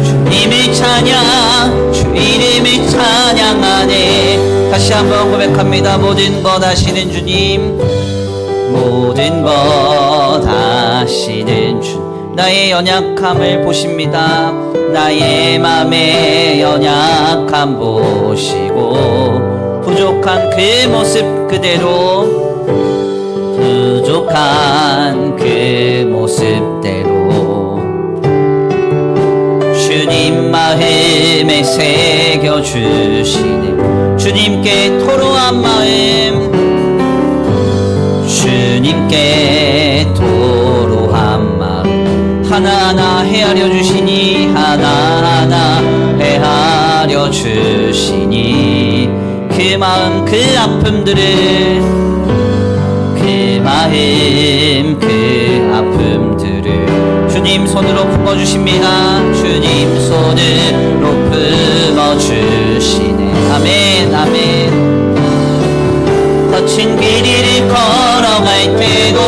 주님을 찬양, 주 이름을 찬양하네. 다시 한번 고백합니다. 모든 것 아시는 주님, 모든 것 아시는 주, 나의 연약함을 보십니다. 나의 맘의 연약함 보시고 부족한 그 모습 그대로, 부족한 그 모습대로 주님 마음에 새겨주시네. 주님께 토로한 마음, 주님께 토로한 마음 하나하나 헤아려 주시니, 하나하나 헤아려 주시니 그 마음 그 아픔들을, 그 마음 그 아픔들을 주님 손으로 품어주십니다. 주님 손으로 품어주시네. 아멘 아멘. 거친 길 위를 걸어갈 때도,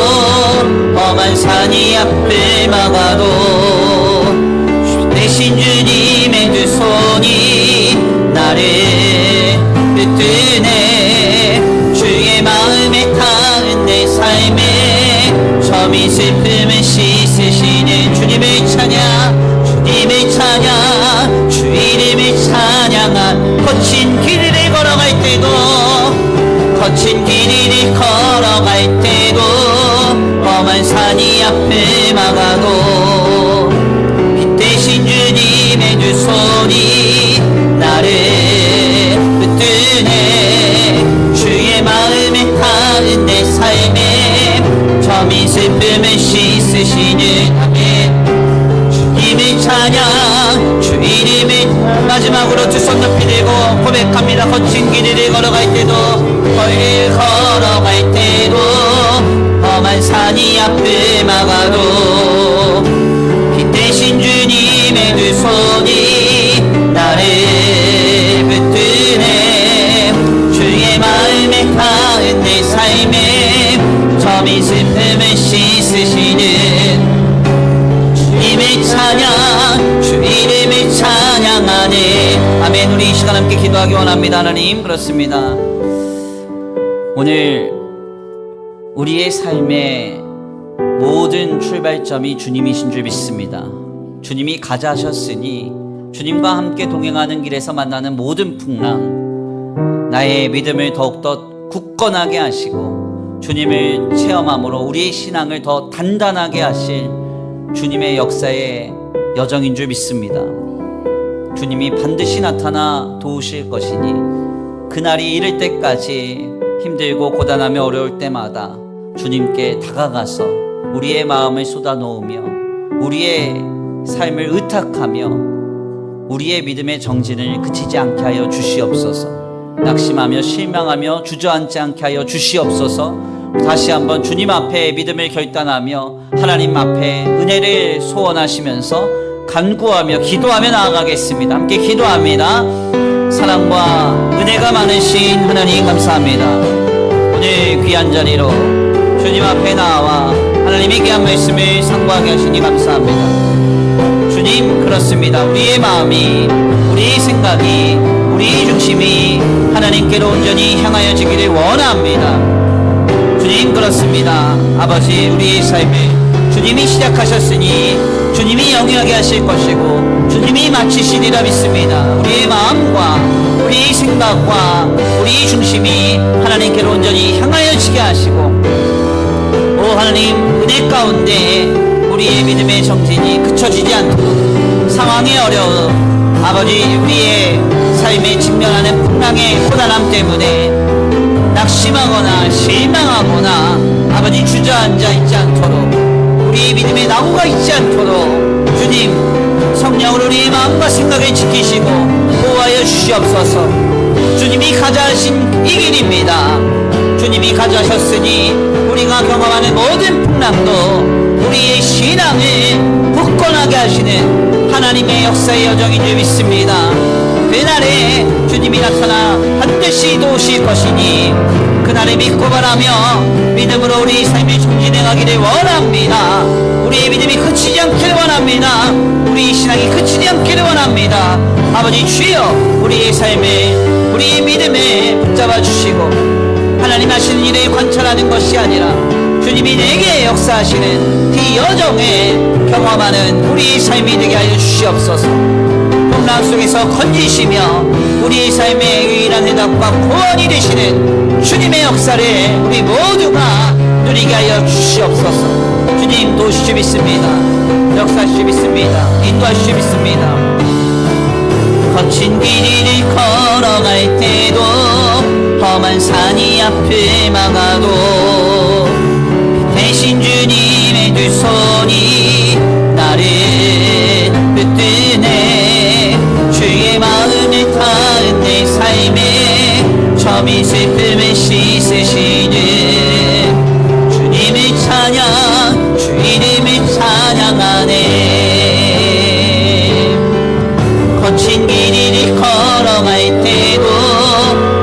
험한 산이 앞을 막아도 대신 주님의 두 손이 나를 붙드네. 주의 마음에 닿은 내 삶에 점이 슬픔을 씻으시는 주님을 찬양, 주님을 찬양, 주 이름을 찬양한 거친 길 위를 걸어갈 때도, 거친 길 위를 걸어갈 때도, 험한 산이 앞을 막아도 빛 대신 주님 마지막으로 두 손 높이 들고 고백합니다. 거친 길을 걸어갈 때도 걸어갈 때도 험한 산이 앞을 막아도 피 대신 주님의 두 손이 나를 붙드네. 주의 마음에 닿은 내 삶에 점이 슬픔을 씻으시는 주님의 찬양, 주 이름을 찬양하네. 아멘. 우리 이 시간 함께 기도하기 원합니다. 하나님, 그렇습니다. 오늘 우리의 삶의 모든 출발점이 주님이신 줄 믿습니다. 주님이 가자 하셨으니 주님과 함께 동행하는 길에서 만나는 모든 풍랑, 나의 믿음을 더욱더 굳건하게 하시고 주님을 체험함으로 우리의 신앙을 더 단단하게 하실 주님의 역사의 여정인 줄 믿습니다. 주님이 반드시 나타나 도우실 것이니 그날이 이를 때까지 힘들고 고단하며 어려울 때마다 주님께 다가가서 우리의 마음을 쏟아놓으며 우리의 삶을 의탁하며 우리의 믿음의 정진을 그치지 않게 하여 주시옵소서. 낙심하며 실망하며 주저앉지 않게 하여 주시옵소서. 다시 한번 주님 앞에 믿음을 결단하며 하나님 앞에 은혜를 소원하시면서 간구하며 기도하며 나아가겠습니다. 함께 기도합니다. 사랑과 은혜가 많으신 하나님 감사합니다. 오늘 귀한 자리로 주님 앞에 나와 하나님의 귀한 말씀을 상고하게 하시니 감사합니다. 주님, 그렇습니다. 우리의 마음이, 우리의 생각이, 우리의 중심이 하나님께로 온전히 향하여지기를 원합니다. 주님, 그렇습니다. 아버지, 우리의 삶을 주님이 시작하셨으니 주님이 영위하게 하실 것이고 주님이 마치시리라 믿습니다. 우리의 마음과 우리의 생각과 우리의 중심이 하나님께로 온전히 향하여지게 하시고, 오 하나님, 은혜 가운데 우리의 믿음의 정진이 그쳐지지 않도록 상황의 어려움, 아버지, 우리의 삶에 직면하는 풍랑의 고단함 때문에 낙심하거나 실망하거나 아버지 주저앉아 있지 않도록 우리의 믿음의 나무가 있지 않도록 주님 성령으로 우리의 마음과 생각을 지키시고 보호하여 주시옵소서. 주님이 가자 하신 이 길입니다. 주님이 가자 하셨으니 우리가 경험하는 모든 풍랑도 우리의 신앙을 굳건하게 하시는 하나님의 역사의 여정인 줄 믿습니다. 그날에 주님이 나타나 반드시 도우실 것이니 그날에 믿고 바라며 믿음으로 우리 삶을 정진해가기를 원합니다. 우리의 믿음이 그치지 않기를 원합니다. 우리의 신앙이 그치지 않기를 원합니다. 아버지 주여, 우리의 삶을, 우리의 믿음을 붙잡아 주시고 하나님 하시는 일을 관찰하는 것이 아니라 주님이 내게 역사하시는 그 여정을 경험하는 우리의 삶이 되게 하여 주시옵소서. 풍랑 속에서 건지시며 우리의 삶의 유일한 해답과 구원이 되시는 주님의 역사를 우리 모두가 누리게 하여 주시옵소서. 주님 도우실 줄 믿습니다. 역사하실 줄 믿습니다. 인도하실 줄 믿습니다. 거친 길을 걸어갈 때도 험한 산이 앞을 막아도 대신 주님의 두 손이 나를 붙드네. 주의 마음을 닿은 내 삶에 점이 슬픔을 씻으시는 주님의 찬양, 주 이름을 찬양하네. 거친 길을 걸어갈 때도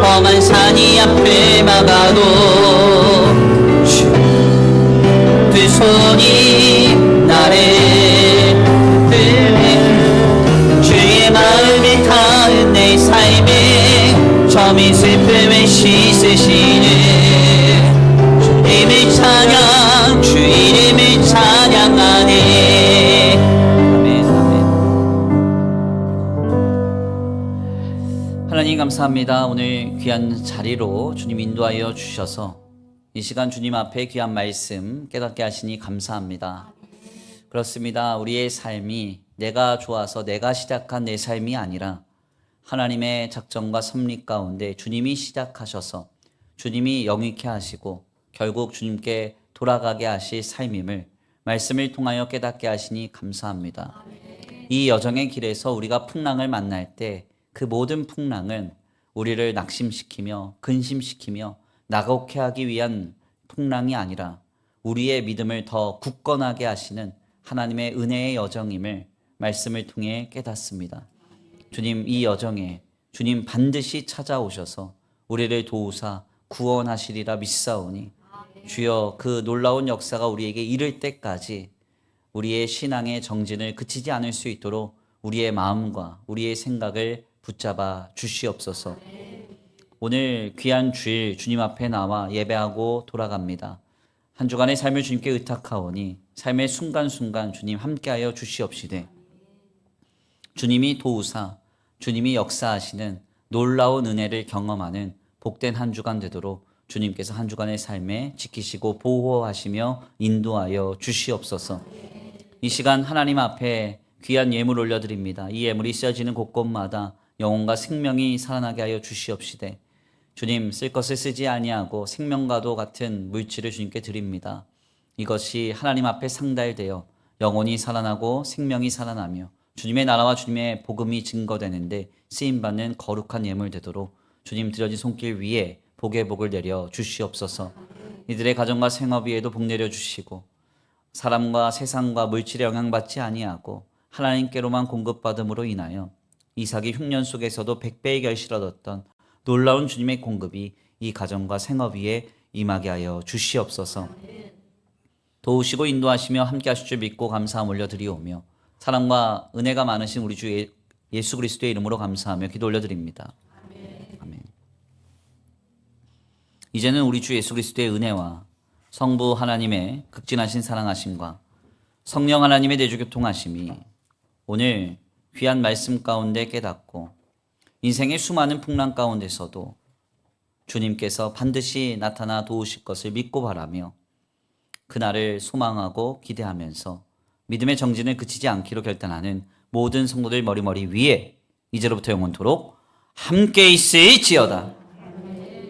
험한 산이 앞을 막아도 두 손이 나를 붙드네. 주의 마음에 닿은 내 삶에 점이 슬픔을 씻으시는 주님의 찬양, 주 이름을 찬양하네. 아멘, 아멘. 하나님 감사합니다. 오늘 귀한 자리로 주님 인도하여 주셔서 이 시간 주님 앞에 귀한 말씀 깨닫게 하시니 감사합니다. 그렇습니다. 우리의 삶이 내가 좋아서 내가 시작한 내 삶이 아니라 하나님의 작정과 섭리 가운데 주님이 시작하셔서 주님이 영위케 하시고 결국 주님께 돌아가게 하실 삶임을 말씀을 통하여 깨닫게 하시니 감사합니다. 이 여정의 길에서 우리가 풍랑을 만날 때 그 모든 풍랑은 우리를 낙심시키며 근심시키며 나곡해 하기 위한 풍랑이 아니라 우리의 믿음을 더 굳건하게 하시는 하나님의 은혜의 여정임을 말씀을 통해 깨닫습니다. 주님, 이 여정에 주님 반드시 찾아오셔서 우리를 도우사 구원하시리라 믿사오니 주여, 그 놀라운 역사가 우리에게 이를 때까지 우리의 신앙의 정진을 그치지 않을 수 있도록 우리의 마음과 우리의 생각을 붙잡아 주시옵소서. 오늘 귀한 주일 주님 앞에 나와 예배하고 돌아갑니다. 한 주간의 삶을 주님께 의탁하오니 삶의 순간순간 주님 함께하여 주시옵시되 주님이 도우사 주님이 역사하시는 놀라운 은혜를 경험하는 복된 한 주간 되도록 주님께서 한 주간의 삶에 지키시고 보호하시며 인도하여 주시옵소서. 이 시간 하나님 앞에 귀한 예물 올려드립니다. 이 예물이 쓰여지는 곳곳마다 영혼과 생명이 살아나게 하여 주시옵시되 주님, 쓸 것을 쓰지 아니하고 생명과도 같은 물질을 주님께 드립니다. 이것이 하나님 앞에 상달되어 영혼이 살아나고 생명이 살아나며 주님의 나라와 주님의 복음이 증거되는데 쓰임받는 거룩한 예물 되도록 주님 드려진 손길 위에 복의 복을 내려 주시옵소서. 이들의 가정과 생업 위에도 복 내려 주시고 사람과 세상과 물질에 영향받지 아니하고 하나님께로만 공급받음으로 인하여 이삭이 흉년 속에서도 100배의 결실을 얻었던 놀라운 주님의 공급이 이 가정과 생업 위에 임하게 하여 주시옵소서. 도우시고 인도하시며 함께 하실 줄 믿고 감사함 올려드리오며 사랑과 은혜가 많으신 우리 주 예수 그리스도의 이름으로 감사하며 기도 올려드립니다. 아멘. 이제는 우리 주 예수 그리스도의 은혜와 성부 하나님의 극진하신 사랑하심과 성령 하나님의 내주교통하심이 오늘 귀한 말씀 가운데 깨닫고 인생의 수많은 풍랑 가운데서도 주님께서 반드시 나타나 도우실 것을 믿고 바라며 그날을 소망하고 기대하면서 믿음의 정진을 그치지 않기로 결단하는 모든 성도들 머리머리 위에 이제로부터 영원토록 함께 있을지어다.